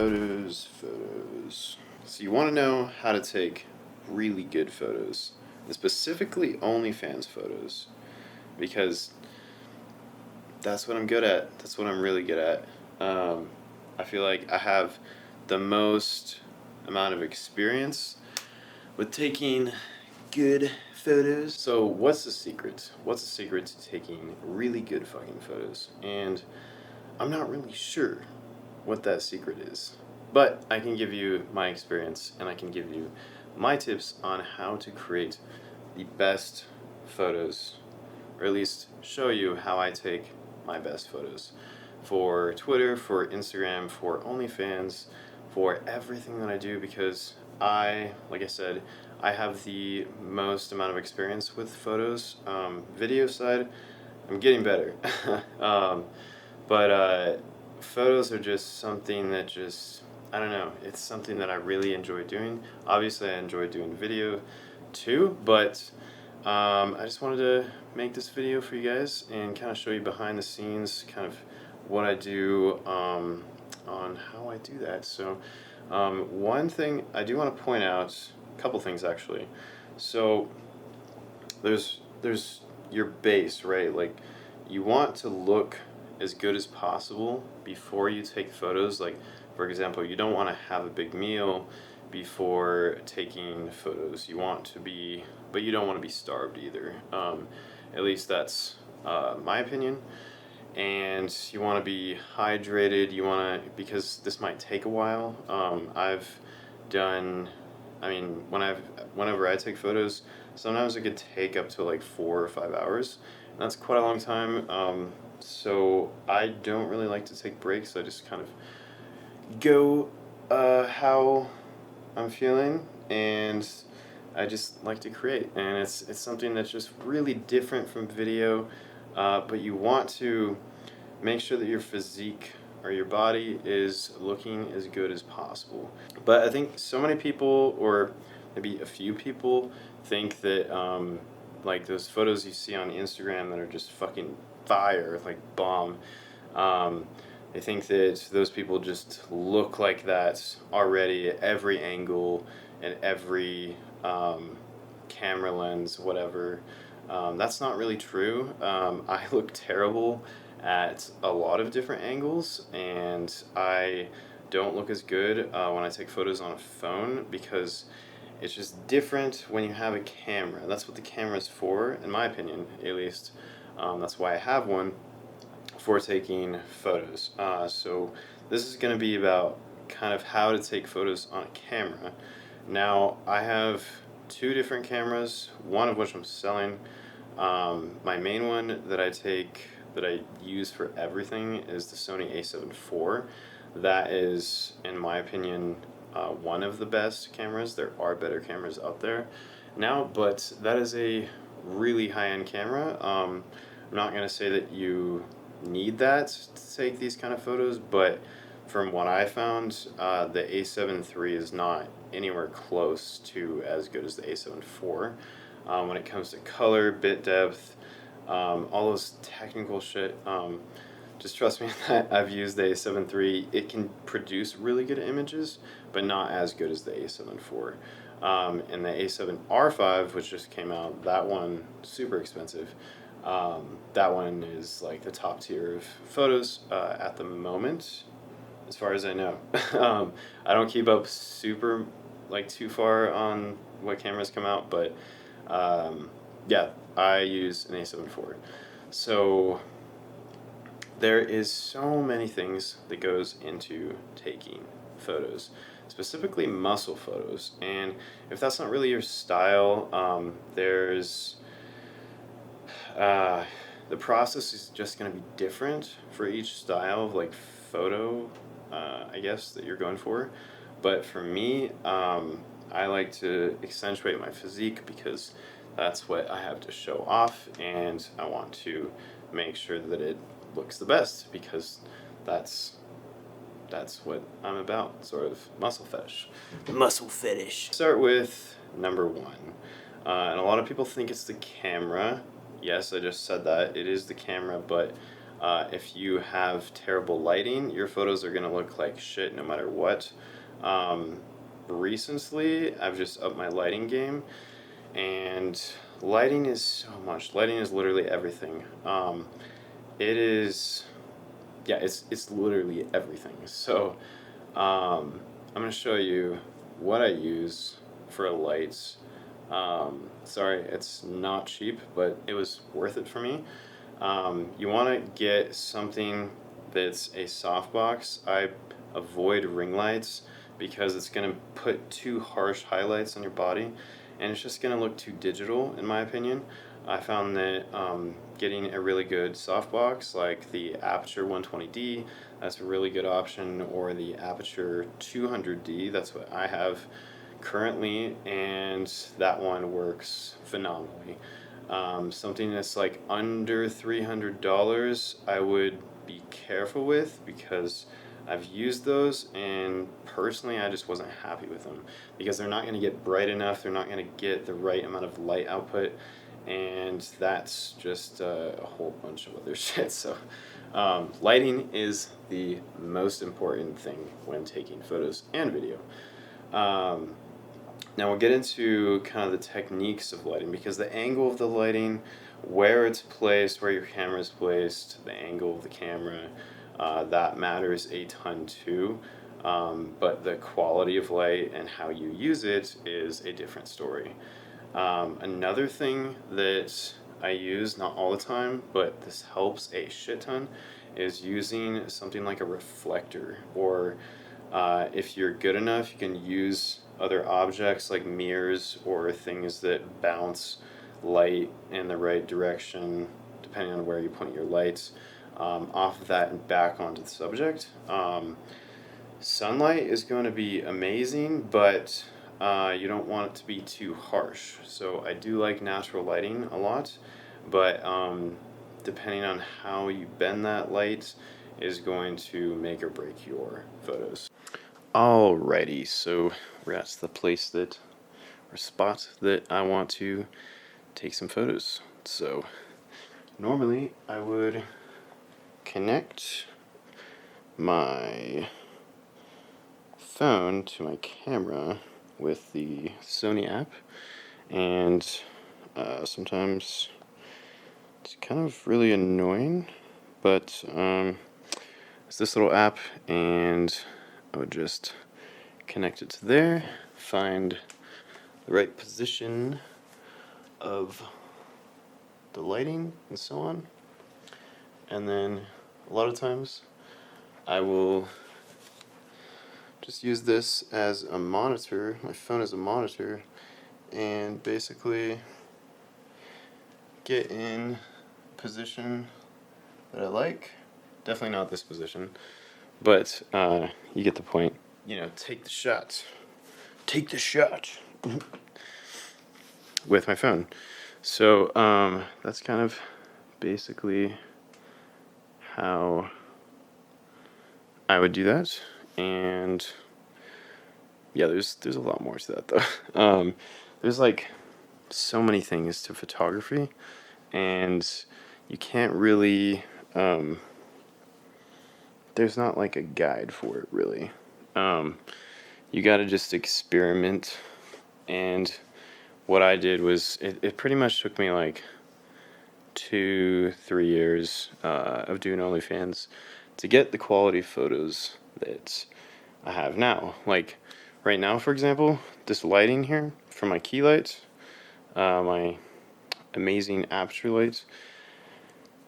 Photos. So you want to know how to take really good photos, and specifically OnlyFans photos, because that's what I'm good at. That's what I'm really good at. I feel like I have the most amount of experience with taking good photos. So what's the secret? What's the secret to taking really good fucking photos? And I'm not really sure what that secret is. But I can give you my experience and I can give you my tips on how to create the best photos, or at least show you how I take my best photos for Twitter, for Instagram, for OnlyFans, for everything that I do, because like I said, I have the most amount of experience with photos. Video side, I'm getting better. But photos are just something that I don't know, it's something that I really enjoy doing. Obviously, I enjoy doing video too, but I just wanted to make this video for you guys and kind of show you behind the scenes, kind of what I do on how I do that. So one thing I do want to point out, a couple things actually. So there's your base, right? Like, you want to look as good as possible before you take photos. Like, for example, you don't want to have a big meal before taking photos. You want to be, but you don't want to be starved either. At least that's my opinion. And you want to be hydrated. You want to, because this might take a while. I've done, I mean, whenever I take photos, sometimes it could take up to like 4 or 5 hours. And that's quite a long time. So I don't really like to take breaks. I just kind of go how I'm feeling, and I just like to create. And it's something that's just really different from video, but you want to make sure that your physique or your body is looking as good as possible. But I think so many people, or maybe a few people, think that like those photos you see on Instagram that are just fucking fire, like bomb. They think that those people just look like that already at every angle and every camera lens, whatever. That's not really true. I look terrible at a lot of different angles, and I don't look as good when I take photos on a phone, because it's just different when you have a camera. That's what the camera's for, in my opinion, at least. That's why I have one, for taking photos. So this is going to be about kind of how to take photos on a camera. Now, I have 2 different cameras, one of which I'm selling. My main one that I use for everything is the Sony a7 IV. That is, in my opinion, one of the best cameras. There are better cameras out there now, but that is a really high-end camera. I'm not going to say that you need that to take these kind of photos, but from what I found, the a7 III is not anywhere close to as good as the a7 IV. When it comes to color, bit depth, all those technical shit, just trust me that I've used the a7 III. It can produce really good images, but not as good as the a7 IV. And the a7R5, which just came out, that one, super expensive. That one is like the top tier of photos at the moment, as far as I know. I don't keep up super, like, too far on what cameras come out, but yeah, I use an a7 IV. So there is so many things that goes into taking photos, specifically muscle photos. And if that's not really your style, the process is just going to be different for each style of like photo, I guess, that you're going for. But for me, I like to accentuate my physique because that's what I have to show off, and I want to make sure that it looks the best, because that's what I'm about, sort of muscle fetish. Muscle fetish. Start with number 1. And a lot of people think it's the camera. Yes, I just said that. It is the camera, but If you have terrible lighting, your photos are gonna look like shit no matter what. Um, Recently, I've just upped my lighting game, and lighting is so much. Lighting is literally everything. It is, yeah, it's literally everything. So, I'm gonna show you what I use for lights. Sorry, it's not cheap, but it was worth it for me. You want to get something that's a softbox. I avoid ring lights because it's going to put too harsh highlights on your body, and it's just going to look too digital, in my opinion. I found that getting a really good softbox like the Aperture 120D, that's a really good option, or the Aperture 200D, that's what I have currently, and that one works phenomenally. Something that's like under $300, I would be careful with because I've used those, and personally I just wasn't happy with them because they're not going to get bright enough, they're not going to get the right amount of light output, and that's just a whole bunch of other shit. So lighting is the most important thing when taking photos and video. Now we'll get into kind of the techniques of lighting, because the angle of the lighting, where it's placed, where your camera is placed, the angle of the camera, that matters a ton too. But the quality of light and how you use it is a different story. Another thing that I use, not all the time, but this helps a shit ton, is using something like a reflector, or if you're good enough, you can use other objects like mirrors or things that bounce light in the right direction, depending on where you point your lights, off of that and back onto the subject. Sunlight is going to be amazing, but you don't want it to be too harsh. So I do like natural lighting a lot, but depending on how you bend that light is going to make or break your photos. Alrighty, so we're at the place that, or spot that I want to take some photos. So normally I would connect my phone to my camera with the Sony app, and sometimes it's kind of really annoying, but it's this little app, and I would just connect it to there, find the right position of the lighting and so on, and then a lot of times I will just use this as a monitor, my phone as a monitor, and basically get in position that I like. Definitely not this position, but you get the point. You know, take the shot. Take the shot with my phone. So that's kind of basically how I would do that. And yeah, there's a lot more to that though. There's like so many things to photography, and you can't really there's not like a guide for it really. You gotta just experiment, and what I did was it pretty much took me like 2-3 years of doing OnlyFans to get the quality photos that I have now. Like right now, for example, this lighting here from my key lights, my amazing aperture lights,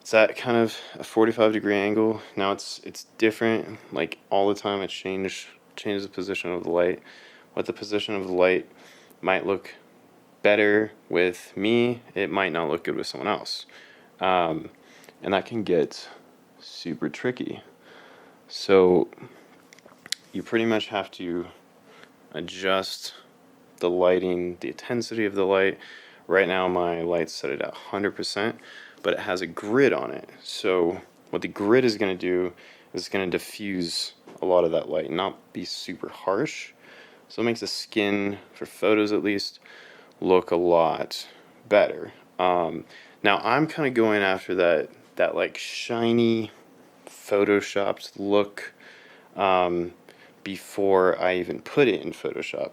it's at kind of a 45-degree angle. Now it's different, like all the time. It changes the position of the light. What the position of the light might look better with me, it might not look good with someone else, and that can get super tricky. So you pretty much have to adjust the lighting, the intensity of the light. Right now my light's set it at 100%, but it has a grid on it. So what the grid is going to do is it's going to diffuse a lot of that light, not be super harsh. So it makes the skin, for photos at least, look a lot better. Now I'm kind of going after that that like shiny photoshopped look before I even put it in Photoshop.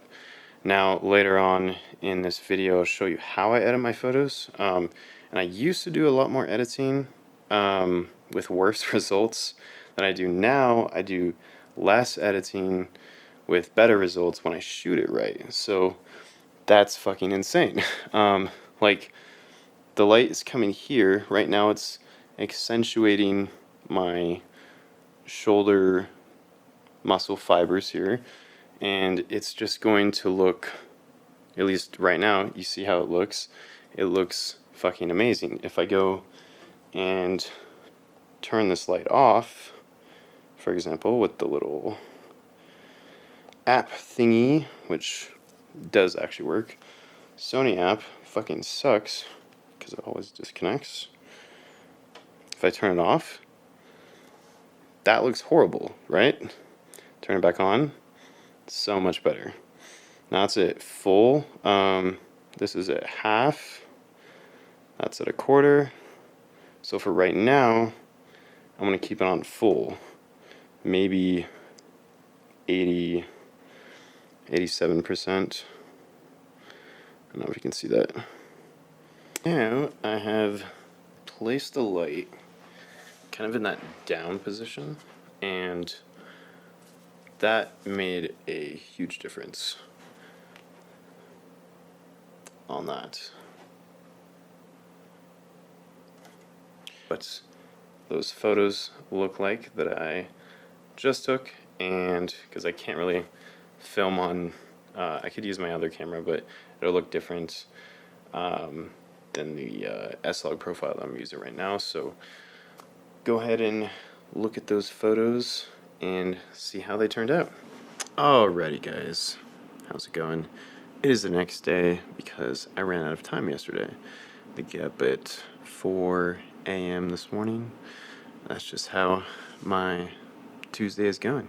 Now later on in this video I'll show you how I edit my photos, and I used to do a lot more editing with worse results than I do now. I do less editing with better results when I shoot it right. So that's fucking insane. Like, the light is coming here. Right now it's accentuating my shoulder muscle fibers here, and it's just going to look, at least right now, you see how it looks. It looks fucking amazing. If I go and turn this light off, for example, with the little app thingy, which does actually work. Sony app fucking sucks because it always disconnects. If I turn it off, that looks horrible, right? Turn it back on, so much better. Now it's at full. This is at half. That's at a quarter. So for right now, I'm gonna keep it on full. Maybe 80, 87%. I don't know if you can see that. Now I have placed the light kind of in that down position, and that made a huge difference on that. What those photos look like that I just took, and because I can't really film on, I could use my other camera, but it'll look different than the S-Log profile that I'm using right now. So go ahead and look at those photos and see how they turned out. Alrighty guys, how's it going? It is the next day because I ran out of time yesterday. I get up at 4 a.m. this morning. That's just how my Tuesday is going.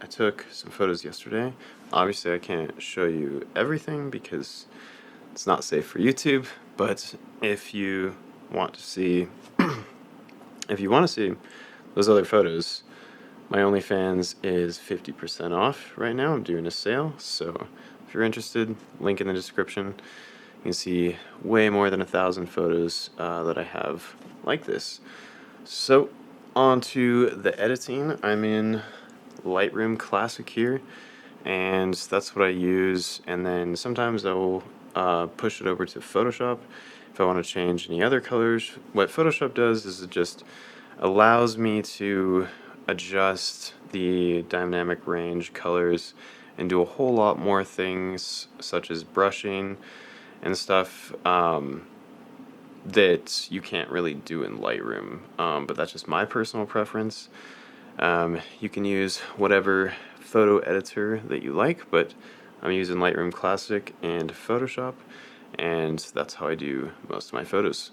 I took some photos yesterday. Obviously I can't show you everything because it's not safe for YouTube, but if you want to see those other photos, my OnlyFans is 50% off right now. I'm doing a sale, so if you're interested, link in the description. You can see way more than 1,000 photos that I have like this. So on to the editing. I'm in Lightroom Classic here, and that's what I use, and then sometimes I will push it over to Photoshop if I want to change any other colors. What Photoshop does is it just allows me to adjust the dynamic range colors and do a whole lot more things such as brushing and stuff that you can't really do in Lightroom, but that's just my personal preference. You can use whatever photo editor that you like, but I'm using Lightroom Classic and Photoshop, and that's how I do most of my photos.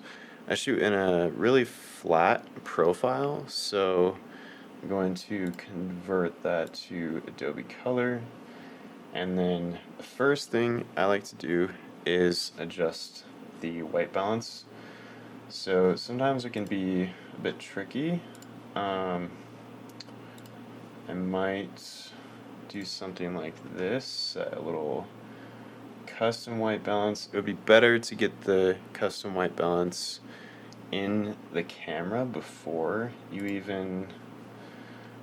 I shoot in a really flat profile, so I'm going to convert that to Adobe Color, and then the first thing I like to do is adjust the white balance. So sometimes it can be a bit tricky. I might do something like this, a little custom white balance. It would be better to get the custom white balance in the camera before you even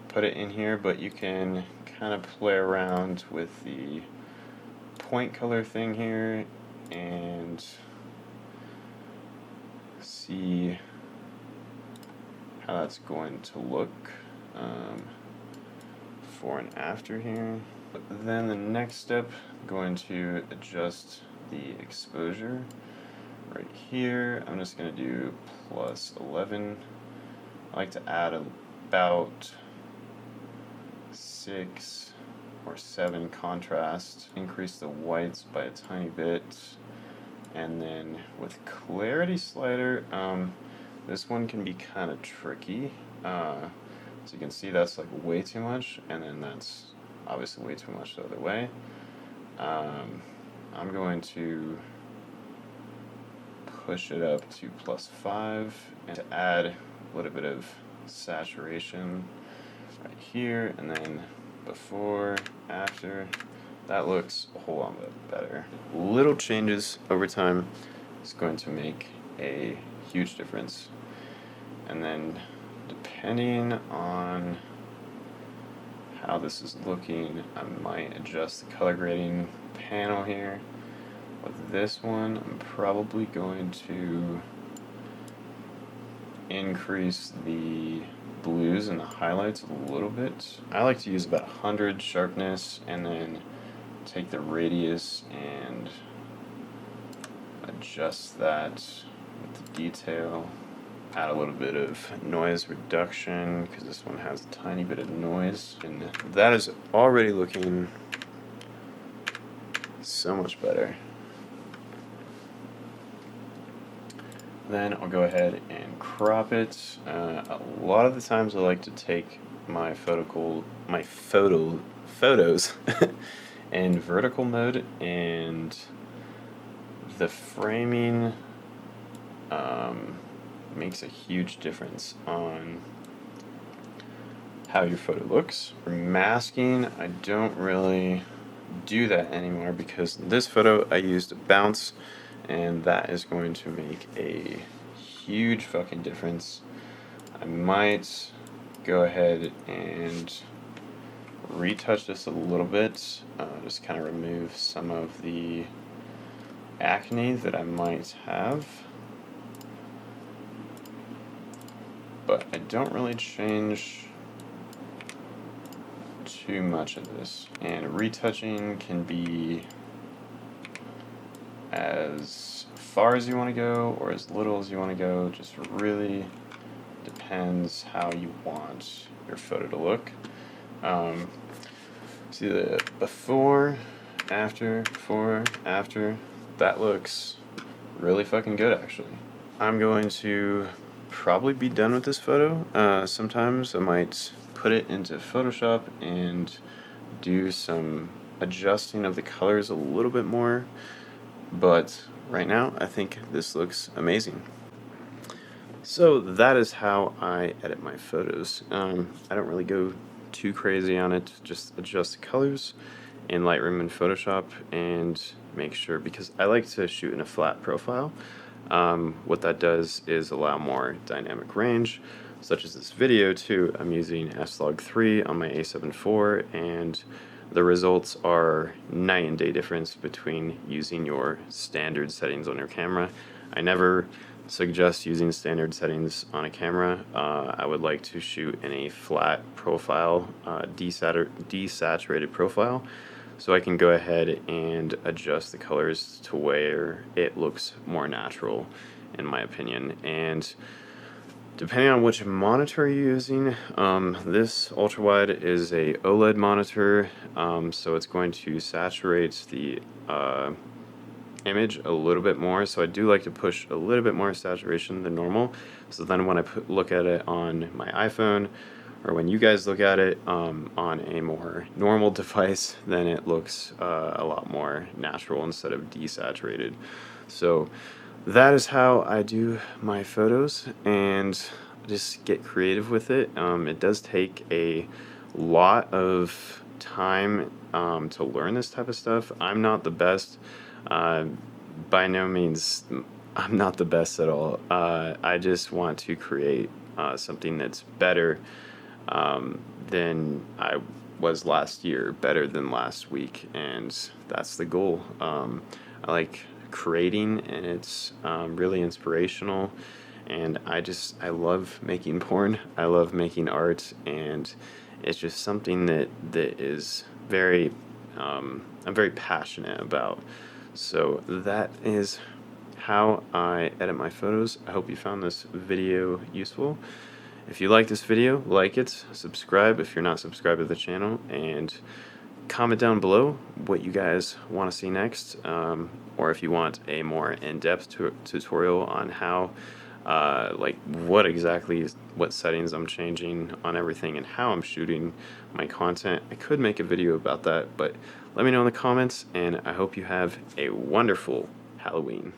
put it in here, but you can kind of play around with the point color thing here and see how that's going to look before and after here. Then the next step, I'm going to adjust the exposure right here. I'm just going to do plus 11. I like to add about 6 or 7 contrast, increase the whites by a tiny bit, and then with clarity slider, this one can be kind of tricky. So you can see that's like way too much, and then that's obviously way too much the other way. I'm going to push it up to plus 5 and to add a little bit of saturation right here, and then before, after. That looks a whole lot better. Little changes over time is going to make a huge difference. And then depending on how this is looking, I might adjust the color grading panel here. With this one, I'm probably going to increase the blues and the highlights a little bit. I like to use about 100 sharpness and then take the radius and adjust that with the detail. Add a little bit of noise reduction because this one has a tiny bit of noise, and that is already looking so much better. Then I'll go ahead and crop it. A lot of the times I like to take my photos in vertical mode, and the framing makes a huge difference on how your photo looks. For masking, I don't really do that anymore because this photo I used a bounce, and that is going to make a huge fucking difference. I might go ahead and retouch this a little bit, just kind of remove some of the acne that I might have, but I don't really change too much of this. And retouching can be as far as you want to go or as little as you want to go. Just really depends how you want your photo to look. See the before, after, that looks really fucking good actually. I'm going to probably be done with this photo. Sometimes I might put it into Photoshop and do some adjusting of the colors a little bit more, but right now I think this looks amazing. So that is how I edit my photos. I don't really go too crazy on it, just adjust the colors in Lightroom and Photoshop and make sure, because I like to shoot in a flat profile. What that does is allow more dynamic range, such as this video too. I'm using S-Log3 on my A7 IV, and the results are night and day difference between using your standard settings on your camera. I never suggest using standard settings on a camera. I would like to shoot in a flat profile, desaturated profile, so I can go ahead and adjust the colors to where it looks more natural, in my opinion. And depending on which monitor you're using, this ultra-wide is a OLED monitor, so it's going to saturate the image a little bit more. So I do like to push a little bit more saturation than normal. So then when I look at it on my iPhone, or when you guys look at it on a more normal device, then it looks a lot more natural instead of desaturated. So that is how I do my photos, and just get creative with it. It does take a lot of time to learn this type of stuff. I'm not the best. By no means, I'm not the best at all. I just want to create something that's better than I was last year, better than last week, and that's the goal. I like creating, and it's really inspirational, and I love making porn. I love making art, and it's just something that is very I'm very passionate about. So that is how I edit my photos. I hope you found this video useful. If you like this video, like it, subscribe if you're not subscribed to the channel, and comment down below what you guys want to see next, or if you want a more in-depth tutorial on how, like what settings I'm changing on everything and how I'm shooting my content. I could make a video about that, but let me know in the comments, and I hope you have a wonderful Halloween.